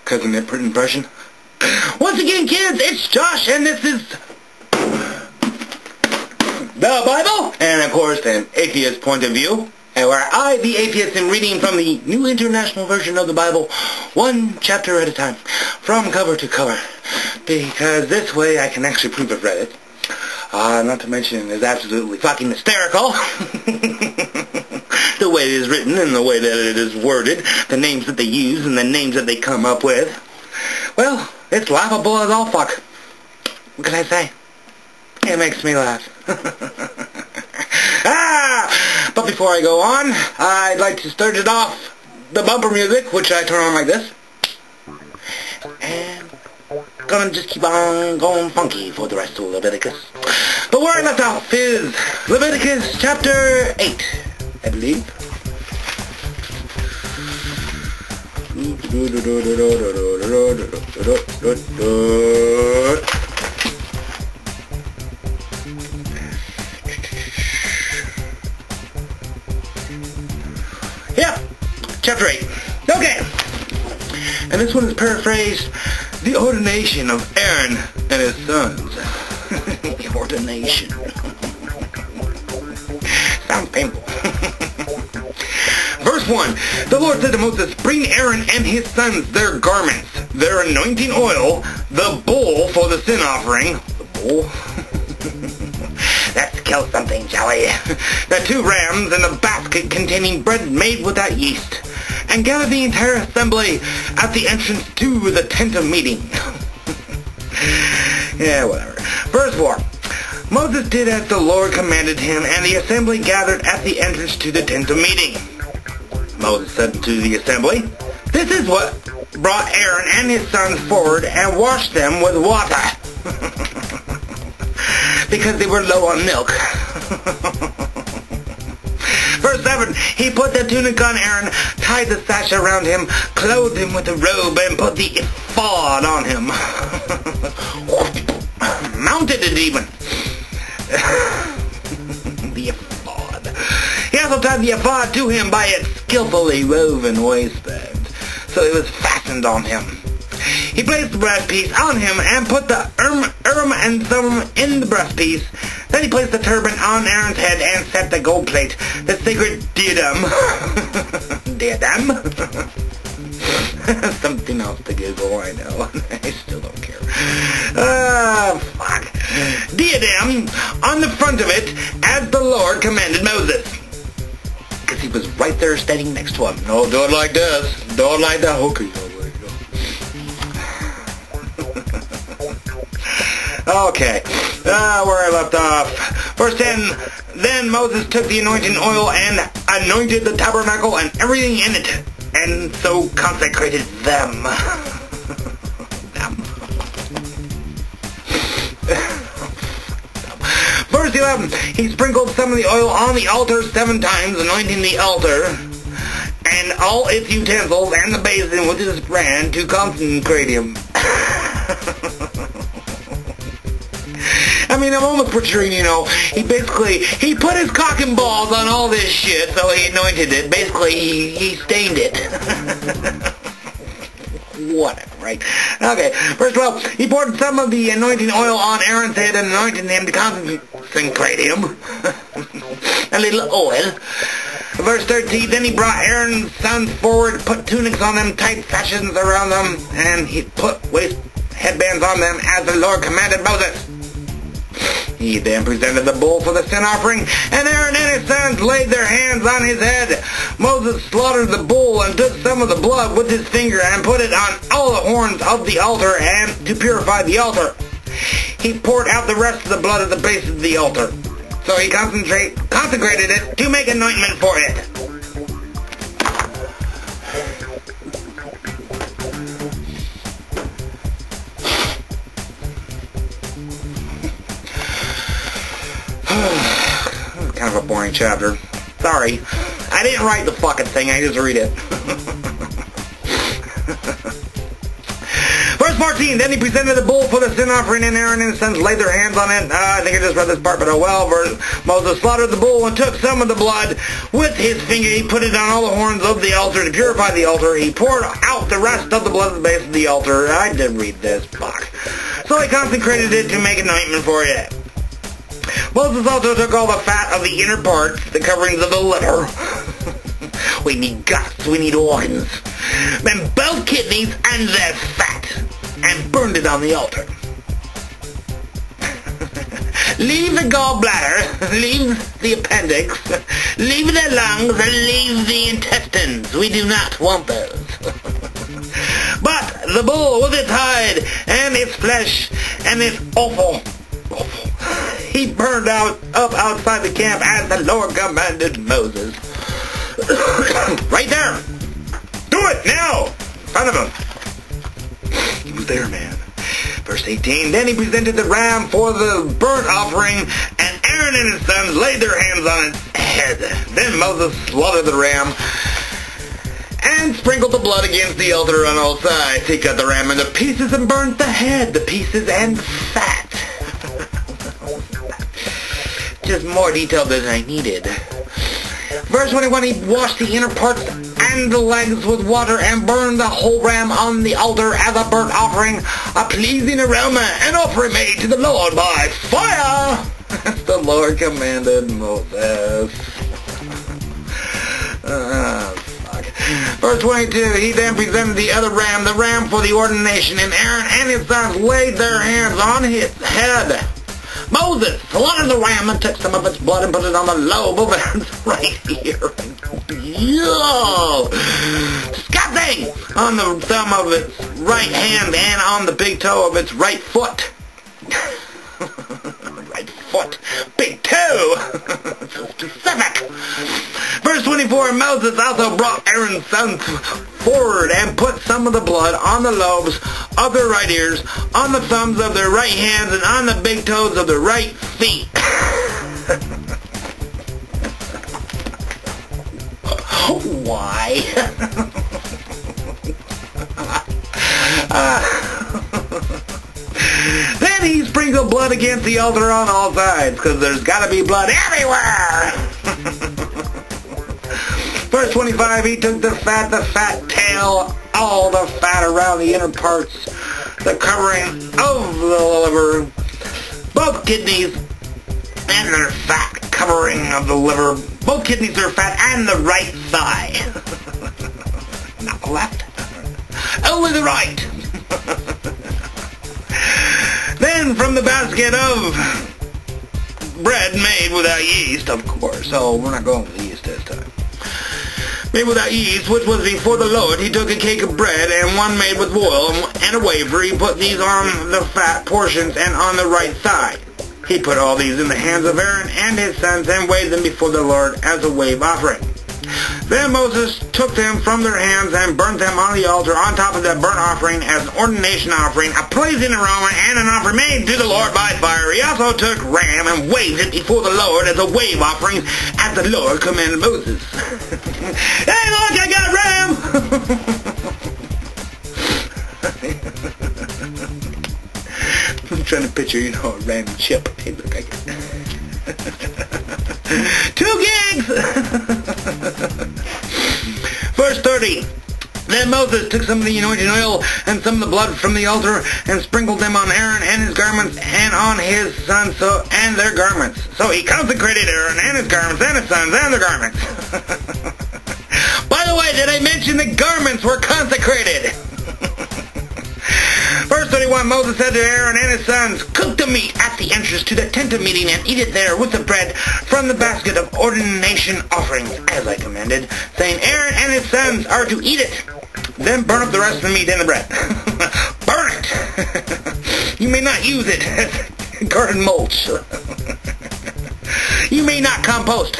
Cousin Input impression. Once again, kids, it's Josh, and this is the Bible, and of course, an atheist point of view, and where I, the atheist, am reading from the New International Version of the Bible, one chapter at a time, from cover to cover, because this way I can actually prove I've read it. Not to mention, it's absolutely fucking hysterical. The way it is written and the way that it is worded, the names that they use and the names that they come up with. Well, it's laughable as all fuck. What can I say? It makes me laugh. But before I go on, I'd like to start it off, the bumper music, which I turn on like this. And gonna just keep on going funky for the rest of Leviticus. But where I left off is Leviticus chapter 8, I believe. Yeah, chapter 8. Okay. And this one is paraphrased, the ordination of Aaron and his sons. The ordination. Sounds painful. Verse 1. The Lord said to Moses, "Bring Aaron and his sons their garments, their anointing oil, the bull for the sin offering." The bull? Let's kill something, shall we? The 2 rams and a basket containing bread made without yeast. And gather the entire assembly at the entrance to the tent of meeting. Yeah, whatever. Verse 4. Moses did as the Lord commanded him, and the assembly gathered at the entrance to the tent of meeting. Moses said to the assembly, "This is what brought Aaron and his sons forward and washed them with water." Because they were low on milk. Verse 7, he put the tunic on Aaron, tied the sash around him, clothed him with a robe, and put the ephod on him. Mounted it even. The ephod. He also tied the ephod to him by its skillfully woven waistband, so it was fastened on him. He placed the breastpiece on him and put the Urim and Thummim in the breastpiece. Then he placed the turban on Aaron's head and set the gold plate, the sacred diadem. Diadem? Something else to Google, I know. I still don't care. Fuck. Diadem on the front of it, as the Lord commanded Moses. Because he was right there standing next to him. No, do it like this. Do it like that. Okay. Okay, where I left off. Verse 10, then Moses took the anointing oil and anointed the tabernacle and everything in it, and so consecrated them. Verse 11, he sprinkled some of the oil on the altar 7 times, anointing the altar and all its utensils and the basin with his brand to consecrate him. I mean, I'm almost picturing, he put his cock and balls on all this shit, so he anointed it. Basically, he stained it. Whatever, right? Okay, verse 12. He poured some of the anointing oil on Aaron's head and anointed him to consecrate him. A little oil. Verse 13. Then he brought Aaron's sons forward, put tunics on them, tight sashes around them, and he put waist headbands on them as the Lord commanded Moses. He then presented the bull for the sin offering, and Aaron and his sons laid their hands on his head. Moses slaughtered the bull and took some of the blood with his finger and put it on all the horns of the altar and to purify the altar. He poured out the rest of the blood at the base of the altar. So he consecrated it to make anointment for it. Kind of a boring chapter. Sorry. I didn't write the fucking thing, I just read it. Verse Verse 14, then he presented the bull for the sin offering, and Aaron and his sons laid their hands on it. I think I just read this part, but oh well. Moses slaughtered the bull and took some of the blood with his finger. He put it on all the horns of the altar to purify the altar. He poured out the rest of the blood at the base of the altar. I did read this, fuck. So he consecrated it to make an ointment for it. Moses also took all the fat of the inner parts, the coverings of the liver. We need guts, we need organs. Then both kidneys and their fat, and burned it on the altar. Leave the gallbladder, leave the appendix, leave the lungs, and leave the intestines. We do not want those. But the bull with its hide and its flesh and its offal, he burned up outside the camp as the Lord commanded Moses. Right there. Do it now. In front of him. He was there, man. Verse 18, then he presented the ram for the burnt offering, and Aaron and his sons laid their hands on its head. Then Moses slaughtered the ram and sprinkled the blood against the altar on all sides. He cut the ram into pieces and burnt the head, the pieces and fat. Just more detail than I needed. Verse 21, he washed the inner parts and the legs with water and burned the whole ram on the altar as a burnt offering, a pleasing aroma, an offering made to the Lord by fire, as the Lord commanded Moses. Verse 22, he then presented the other ram, the ram for the ordination, and Aaron and his sons laid their hands on his head. Moses slaughtered the ram and took some of its blood and put it on the lobe of its right ear. Yo! Disgusting! On the thumb of its right hand and on the big toe of its right foot. Right foot. Big toe! So specific! Verse 24, Moses also brought Aaron's sons forward and put some of the blood on the lobes of their right ears, on the thumbs of their right hands, and on the big toes of their right feet. Why? Then he sprinkled blood against the altar on all sides, because there's got to be blood everywhere. Verse 25, he took the fat tail, all the fat around the inner parts, the covering of the liver, both kidneys, and their fat covering of the liver. Both kidneys are fat, and the right thigh. Not the left. Only the right. Then from the basket of bread made without yeast, of course. So we're not going with the yeast this time. Made without yeast, which was before the Lord, he took a cake of bread and one made with oil and a wafer. He put these on the fat portions and on the right side. He put all these in the hands of Aaron and his sons and waved them before the Lord as a wave offering. Then Moses took them from their hands and burnt them on the altar on top of the burnt offering as an ordination offering, a pleasing aroma, and an offering made to the Lord by fire. He also took ram and waved it before the Lord as a wave offering, as the Lord commanded Moses. Hey, look, I got ram! I'm trying to picture, a ram chip. Hey, look, I got 2 gigs! Verse 30. Then Moses took some of the anointing oil and some of the blood from the altar and sprinkled them on Aaron and his garments and on his sons and their garments. So he consecrated Aaron and his garments and his sons and their garments. By the way, did I mention the garments were consecrated? Verse 31, Moses said to Aaron and his sons, cook the meat at the entrance to the tent of meeting and eat it there with the bread from the basket of ordination offerings, as I commanded, saying, Aaron and his sons are to eat it. Then burn up the rest of the meat and the bread. Burn it. You may not use it as garden mulch. You may not compost.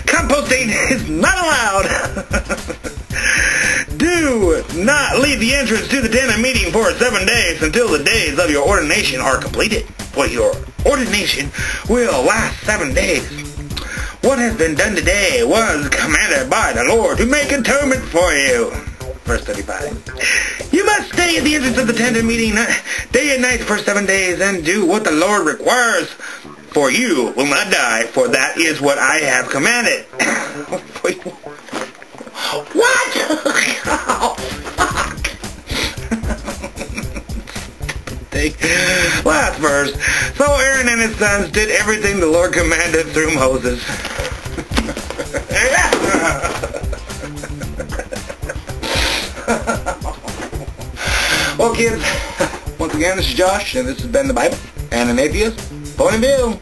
Composting is not allowed. Do not leave the entrance to the tent of meeting for 7 days until the days of your ordination are completed. For your ordination will last 7 days. What has been done today was commanded by the Lord to make atonement for you. Verse 35. You must stay at the entrance of the tent of meeting day and night for 7 days, and do what the Lord requires. For you will not die, for that is what I have commanded. What? Oh, fuck. Last verse. So Aaron and his sons did everything the Lord commanded through Moses. Well, kids, once again, this is Josh, and this has been the Bible and an Atheist Point of View.